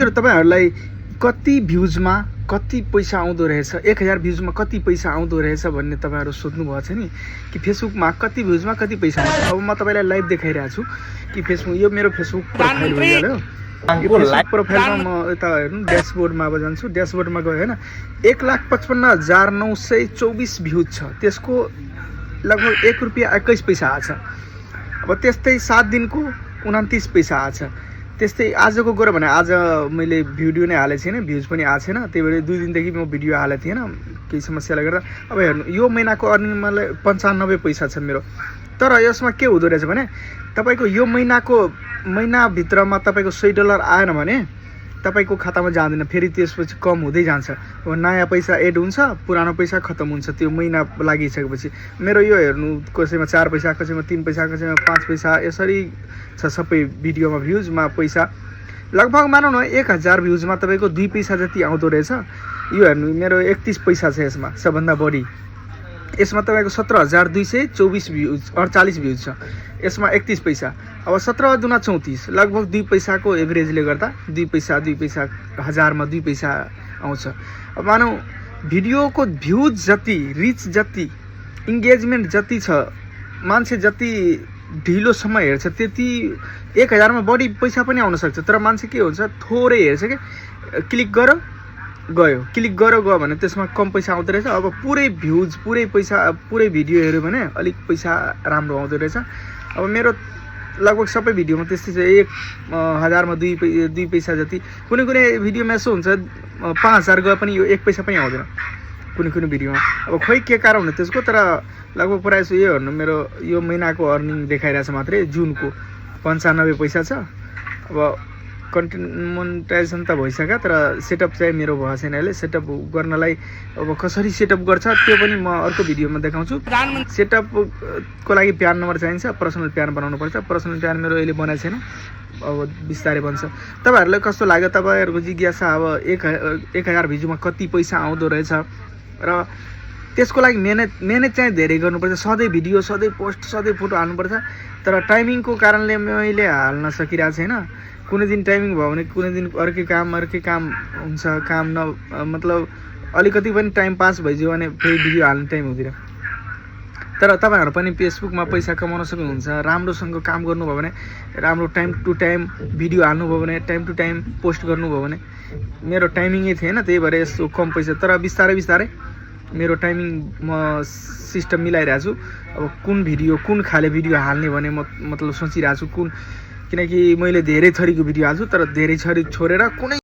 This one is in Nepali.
तपाईहरुलाई कति भ्युजमा कति पैसा आउँदो रहेछ, 1000 भ्युजमा कति पैसा आउँदो रहेछ भन्ने तपाईहरु सोध्नु भएको छ नि कि फेसबुकमा कति भ्युजमा कति पैसा आउँछ। अब म तपाईलाई लाइभ देखाइरहेको छु कि फेसबुक, यो मेरो फेसबुक प्रोफाइल हो। यो फेसबुक प्रोफाइलमा म यता हेर्नु ड्याशबोर्डमा अब जान्छु। ड्याशबोर्डमा गयो हैन, 1,55,924 भ्युज छ। त्यसको लगभग ₹1.21 आछ। अब त्यस्तै 7 दिनको 29 पैसा आछ। त्यस्तै आजको गऱ्यो भने आज मैले भिडियो नै हालेको छैन, भ्युज पनि आएको छैन। त्यही भएर 2 दिनदेखि म भिडियो हालेको थिएन केही समस्याले गर्दा। अब हेर्नु, यो महिनाको अर्निङ मलाई 95 पैसा छ मेरो। तर यसमा के हुँदो रहेछ भने तपाईको यो महिनाभित्रमा तपाईको $100 आएन भने तपाईको खातामा जाँदैन, फेरि त्यसपछि कम हुँदै जान्छ। अब नयाँ पैसा एड हुन्छ, पुरानो पैसा खत्तम हुन्छ त्यो महिना लागिसकेपछि। मेरो यो हेर्नु, कसैमा 4 पैसा, कसैमा 3 पैसा, कसैमा 5 पैसा यसरी छ सबै भिडियोमा। भ्युजमा पैसा लगभग मानौँ न 1000 भ्युजमा तपाईको 2 पैसा जति आउँदो रहेछ। यो हेर्नु, मेरो 31 पैसा छ यसमा, सबभन्दा बढी। यसमा तपाईको 17,224 भ्युज 48 भ्युज छ। यसमा 31 पैसा। अब 17 दुना 34 लगभग 2 पैसाको एभरेजले गर्दा 2 पैसा हजारमा 2 पैसा आउँछ। अब मानौँ भिडियोको भ्युज जति, रिच जति, इन्गेजमेन्ट जति छ, मान्छे जति ढिलोसम्म हेर्छ त्यति 1000 मा बढी पैसा पनि आउन सक्छ। तर मान्छे के हुन्छ, थोरै हेर्छ के, क्लिक गर गयो, क्लिक गर गयो भने त्यसमा कम पैसा आउँदो रहेछ। अब पुरै भ्युज, पुरै पैसा, पुरै भिडियो हेऱ्यो भने अलिक पैसा राम्रो आउँदो रहेछ। अब मेरो लगभग सबै भिडियोमा त्यस्तै छ, 1000 मा 2 पैसा जति। कुनै कुनै भिडियोमा यसो हुन्छ 5000 गए पनि यो 1 पैसा पनि आउँदैन कुनै कुनै भिडियोमा। अब खोइ के कारण हुन्छ त्यसको। तर लगभग प्रायः जस्तो यो हेर्नु, मेरो यो महिनाको अर्निङ देखाइरहेछ मात्रै, जुनको 95 पैसा छ। अब कन्टेन्ट मोनेटाइजेसन त भइसक्यो, तर सेटअप चाहिँ मेरो भएको छैन। अहिले सेटअप गर्नलाई अब कसरी सेटअप गर्छ त्यो पनि म अर्को भिडियोमा देखाउँछु। सेटअपको लागि प्यान नम्बर चाहिन्छ, पर्सनल प्यान बनाउनु पर्छ। पर्सनल प्यान मेरो अहिले बनाएको छैन, अब बिस्तारै बन्छ। तपाईहरुलाई कस्तो लाग्यो, तपाईहरुको जिज्ञासा अब 1000 भ्युजमा कति पैसा आउँदो रहेछ र त्यसको लागि मेहनत चाहिँ धेरै गर्नुपर्छ। सधैँ भिडियो, सधैँ पोस्ट, सधैँ फोटो हाल्नुपर्छ। तर टाइमिङको कारणले मैले हाल्न सकिरहेको छैन। कुनै दिन टाइमिङ भयो भने कुनै दिन अर्कै काम हुन्छ। काम मतलब अलिकति पनि टाइम पास भइदियो भने फेरि भिडियो हाल्ने टाइम हुँदैन। तर तपाईहरु पनि फेसबुकमा पैसा कमाउन सक्नुहुन्छ। राम्रोसँग काम गर्नुभयो भने, राम्रो टाइम टु टाइम भिडियो हाल्नुभयो भने, टाइम टु टाइम पोस्ट गर्नुभयो भने। मेरो टाइमिङै थिएन, त्यही भएर यस्तो कम पैसा। तर बिस्तारै बिस्तारै मेरो टाइमिङ म सिस्टम मिलाइरहेको छु। अब कुन भिडियो, कुन खाले भिडियो हाल्ने भने मतलब सोचिरहेको छु। किनकि मैले धेरै थरीको भिडियो हाल्छु, तर धेरै थरी छोडेर कुनै